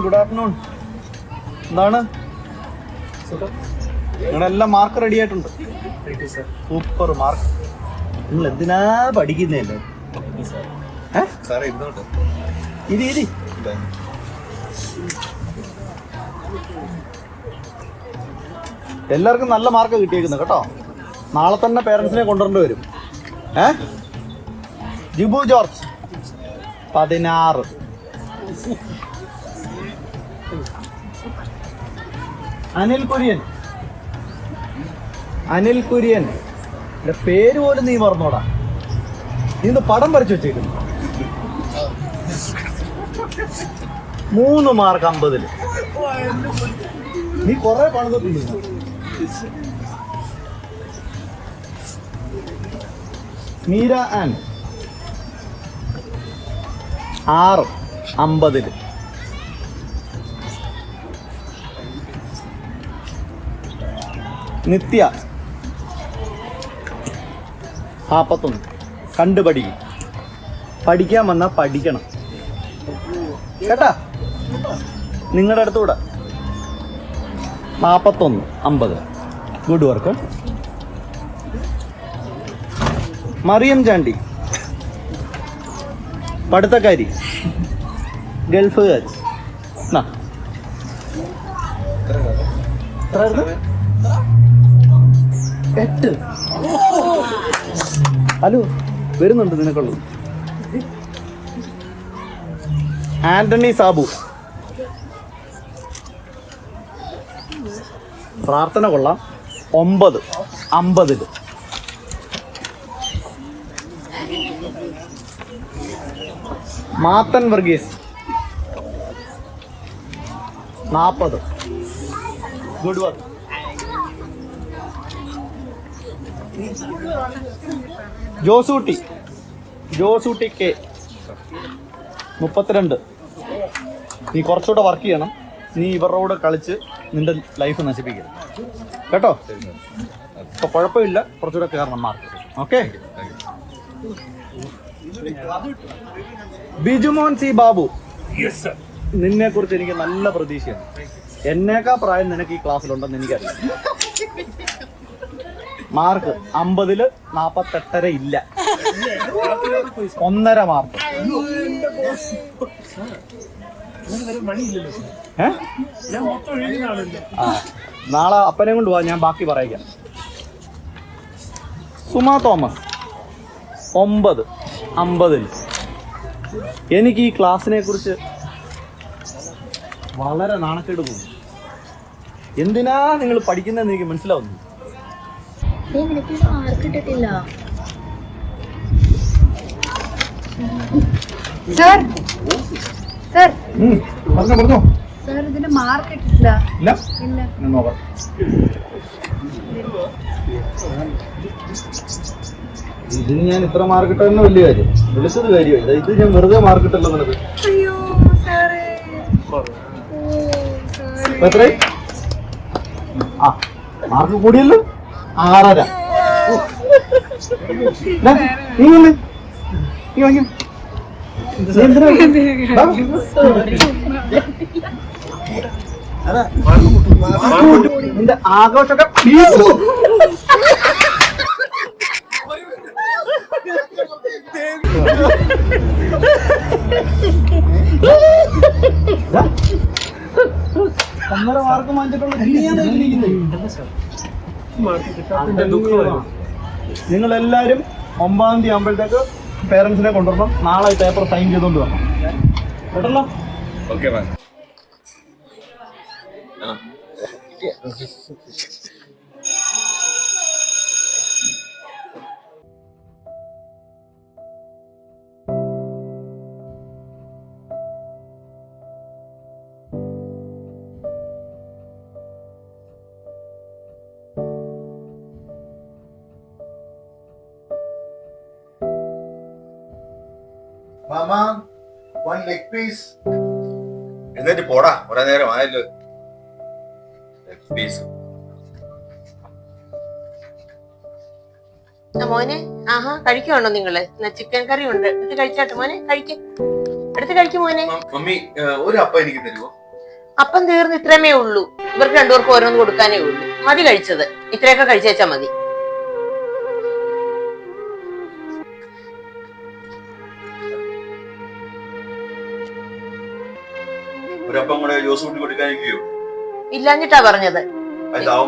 Speaker 1: Good afternoon. എന്താണ് നിങ്ങളെല്ലാം മാർക്ക് റെഡി ആയിട്ടുണ്ട്? Super mark. നിങ്ങൾ എന്തിനാ പഠിക്കുന്നല്ലേ? ഇരി എല്ലാവർക്കും നല്ല മാർക്ക് കിട്ടിയേക്കുന്നു കേട്ടോ. നാളെ തന്നെ പേരൻസിനെ കൊണ്ടുവരേണ്ടി വരും. ജിബു ജോർജ് 16. അനിൽ കുര്യൻ പേര് പോലും നീ മറന്നോടാ. നീ ഇന്ന് പടം വരച്ചു വെച്ചേക്കുന്നു. 3 മാർക്ക് 50. നീ കൊറേ പണിതിട്ടുണ്ട്. മീര ആൻ 6 50. നിത്യ 41. കണ്ടുപഠിക്കും. പഠിക്കാൻ വന്നാൽ പഠിക്കണം കേട്ടാ. നിങ്ങളുടെ അടുത്തൂടെ 41 50. Good work. മറിയം ചാണ്ടി പഠിത്തക്കാരി, ഗൾഫുകാരി. 8. ഹലോ വരുന്നുണ്ട് നിനക്കുള്ളത്. ആന്റണി സാബു പ്രാർത്ഥന കൊള്ളാം 9 50. Mathan Varghese 40. Good work. Josootty K 32. നീ കുറച്ചുകൂടെ വർക്ക് ചെയ്യണം. നീ ഇവരുടെ കൂടെ കളിച്ച് നിന്റെ ലൈഫ് നശിപ്പിക്കണം കേട്ടോ. ഇപ്പൊ കുഴപ്പമില്ല, കുറച്ചുകൂടെ കയറണം mark. Okay. Bijumon C Babu, നിന്നെ കുറിച്ച് എനിക്ക് നല്ല പ്രതീക്ഷയാണ്. എന്നേക്കാ പ്രായം നിനക്ക് ഈ ക്ലാസ്സിലുണ്ടെന്ന് എനിക്കറിയാം. മാർക്ക് 50 48 ഇല്ല. 1.5 മാർക്ക്. നാളെ അപ്പനെ കൊണ്ട് പോവാ, ഞാൻ ബാക്കി പറയാം. സുമ തോമസ് 9 50. എനിക്ക് ഈ ക്ലാസ്സിനെ കുറിച്ച് വളരെ നാണക്കേട് തോന്നുന്നു. എന്തിനാ നിങ്ങൾ പഠിക്കുന്നതെന്ന് എനിക്ക് മനസ്സിലാവുന്നു.
Speaker 12: ഇതിന് മാർക്ക് കിട്ടില്ല.
Speaker 1: ഇതിന് ഞാൻ ഇത്ര മാർക്ക് ഇട്ടതന്നെ വലിയ കാര്യം, വിളിച്ചത് കാര്യമായി. ഇത് ഞാൻ വെറുതെ മാർക്ക് ഇട്ടല്ലോ നിനക്ക്. എത്ര മാർക്ക് കൂടിയല്ലോ? 6.5. നിന്റെ ആഘോഷമൊക്കെ ഒന്നര മാർക്ക് വാങ്ങിച്ചിട്ടുള്ള നിങ്ങൾ എല്ലാവരും 9-ാം തീയതി ആകുമ്പോഴത്തേക്ക് പേരൻസിനെ കൊണ്ടുവരണം. നാളെ പേപ്പർ സൈൻ ചെയ്തുകൊണ്ട് വരണം കേട്ടല്ലോ.
Speaker 9: Okay ma'am.
Speaker 7: മാമാ, 1 leg piece. എന്നിട്ട് പോടാ, കുറെ നേരം ആയല്ലോ. Leg piece.
Speaker 8: മോനെ, ആഹാ കഴിക്കുവാണോ നിങ്ങള്? ചിക്കൻ കറി ഉണ്ട്, എടുത്ത് കഴിച്ചാട്ടെ മോനെ. എടുത്ത് കഴിക്കും മോനെ.
Speaker 9: മമ്മി ഒരു അപ്പം എനിക്ക് തരുമോ?
Speaker 8: അപ്പം തീർന്ന് ഇത്രമേ ഉള്ളൂ. ഇവർക്ക് രണ്ടുപേർക്കും ഓരോന്ന് കൊടുക്കാനേ ഉള്ളൂ. മതി കഴിച്ചത്, ഇത്രയൊക്കെ കഴിച്ചേച്ചാ മതി.
Speaker 7: ഒരപ്പം കൂടെ ജോസ് കൂട്ടി കൊടുക്കാനില്ലയോ?
Speaker 8: ഇല്ലാഞ്ഞിട്ടാ പറഞ്ഞത്.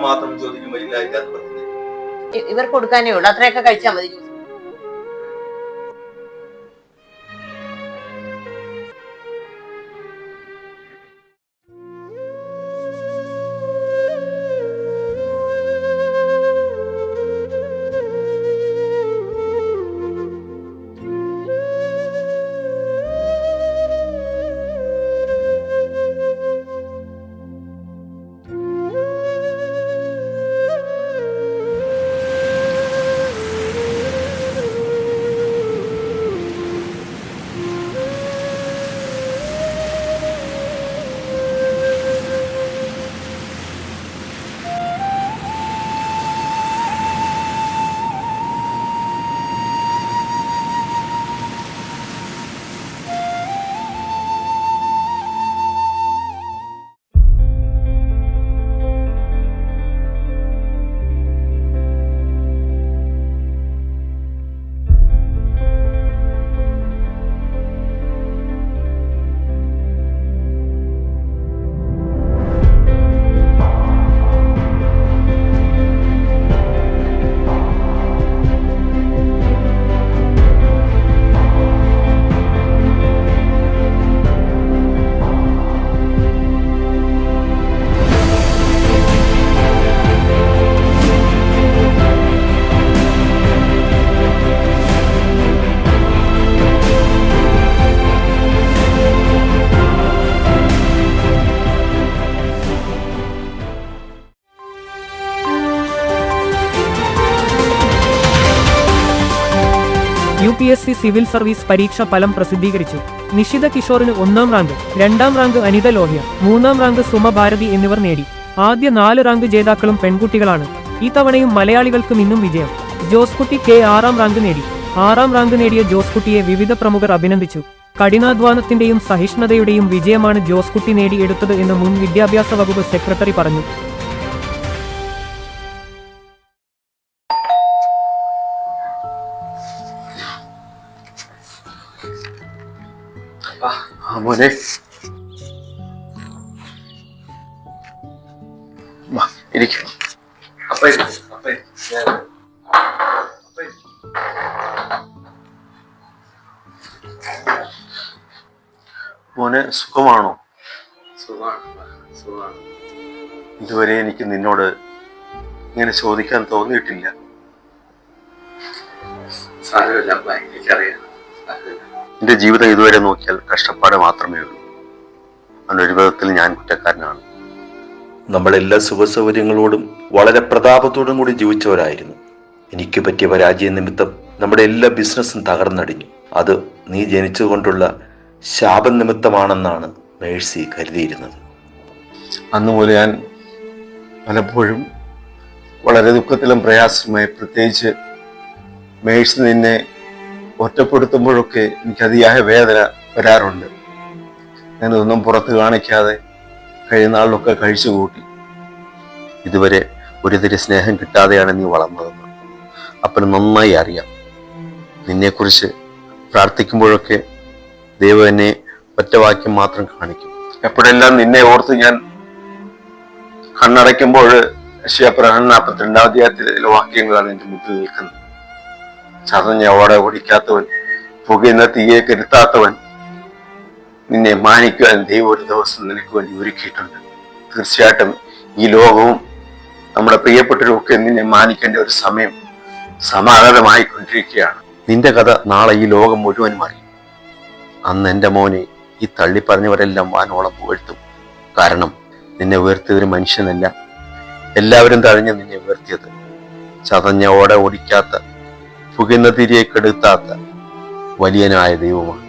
Speaker 7: മാത്രം ചോദിക്കുമ്പോ ഇല്ല ഇല്ലാന്ന് പറഞ്ഞത്.
Speaker 8: ഇവർക്ക് കൊടുക്കാനേ ഉള്ളൂ, അത്രയൊക്കെ കഴിച്ചാ മതി.
Speaker 14: UPSC സിവിൽ സർവീസ് പരീക്ഷ ഫലം പ്രസിദ്ധീകരിച്ചു. നിഷിത കിഷോറിന് 1ാം റാങ്ക്, 2ാം റാങ്ക് അനിത ലോഹ്യ, 3ാം റാങ്ക് സുമ ഭാരതി എന്നിവർ നേടി. ആദ്യ 4 റാങ്ക് ജേതാക്കളും പെൺകുട്ടികളാണ്. ഈ തവണയും മലയാളികൾക്കും ഇന്നും വിജയം. ജോസ്കുട്ടി K 6ാം റാങ്ക് നേടി. 6ാം റാങ്ക് നേടിയ ജോസ്കുട്ടിയെ വിവിധ പ്രമുഖർ അഭിനന്ദിച്ചു. കഠിനാധ്വാനത്തിന്റെയും സഹിഷ്ണുതയുടെയും വിജയമാണ് ജോസ്കുട്ടി നേടിയെടുത്തത് എന്ന് മുൻ വിദ്യാഭ്യാസ വകുപ്പ് സെക്രട്ടറി പറഞ്ഞു.
Speaker 9: മോനെ ഇരിക്കും. മോനെ സുഖമാണോ? ഇതുവരെ എനിക്ക് നിന്നോട് ഇങ്ങനെ ചോദിക്കാൻ തോന്നിയിട്ടില്ല. എന്റെ ജീവിതം ഇതുവരെ നോക്കിയാൽ കഷ്ടപ്പാട് മാത്രമേ ഉള്ളൂ. അതിനൊരു വിധത്തിൽ ഞാൻ കുറ്റക്കാരനാണ്. നമ്മളെല്ലാ സുഖസൗകര്യങ്ങളോടും വളരെ പ്രതാപത്തോടും കൂടി ജീവിച്ചവരായിരുന്നു. എനിക്ക് പറ്റിയ പരാജയ നിമിത്തം നമ്മുടെ എല്ലാ ബിസിനസ്സും തകർന്നടിഞ്ഞു. അത് നീ ജനിച്ചുകൊണ്ടുള്ള ശാപം നിമിത്തമാണെന്നാണ് മേഴ്സി കരുതിയിരുന്നത്. അന്നുപോലെ ഞാൻ പലപ്പോഴും വളരെ ദുഃഖത്തിലും പ്രയാസമായി, പ്രത്യേകിച്ച് മേഴ്സി നിന്നെ ഒറ്റപ്പെടുത്തുമ്പോഴൊക്കെ എനിക്ക് അതിയായ വേദന വരാറുണ്ട്. ഞാനിതൊന്നും പുറത്ത് കാണിക്കാതെ കഴിയുന്നാളിലൊക്കെ കഴിച്ചു കൂട്ടി. ഇതുവരെ ഒരുതരി സ്നേഹം കിട്ടാതെയാണ് നീ വളർന്നതെന്ന് അപ്പന് നന്നായി അറിയാം. നിന്നെക്കുറിച്ച്
Speaker 10: പ്രാർത്ഥിക്കുമ്പോഴൊക്കെ ദൈവം എന്നെ ഒറ്റവാക്യം മാത്രം കാണിക്കും. എപ്പോഴെല്ലാം നിന്നെ ഓർത്ത് ഞാൻ കണ്ണടയ്ക്കുമ്പോൾ യശയ്യാപ്രവചനം 42 അധ്യായത്തിലെ വാക്യങ്ങളാണ് എന്റെ മുമ്പിൽ നിൽക്കുന്നത്. ചതഞ്ഞ ഓടെ ഓടിക്കാത്തവൻ, പുകയുന്ന തീയെ കരുത്താത്തവൻ, നിന്നെ മാനിക്കുവാൻ ദൈവം ഒരു ദിവസം നിനക്ക് വേണ്ടി ഒരുക്കിയിട്ടുണ്ട്. തീർച്ചയായിട്ടും ഈ ലോകവും നമ്മുടെ പ്രിയപ്പെട്ടവരൊക്കെ നിന്നെ മാനിക്കേണ്ട ഒരു സമയം സമാഗതമായിക്കൊണ്ടിരിക്കുകയാണ്. നിന്റെ കഥ നാളെ ഈ ലോകം മുഴുവനും അറിയും. അന്ന് എൻ്റെ മോനെ ഈ തള്ളി പറഞ്ഞവരെല്ലാം വാനോളം പുകഴ്ത്തും. കാരണം നിന്നെ ഉയർത്തിയതൊരു മനുഷ്യനല്ല, എല്ലാവരും തഴഞ്ഞ് നിന്നെ ഉയർത്തിയത് ചതഞ്ഞ ഓടെ ഓടിക്കാത്ത, പുകയുന്ന തിരിയെ കെടുത്താത്ത വലിയനായ ദൈവമാണ്.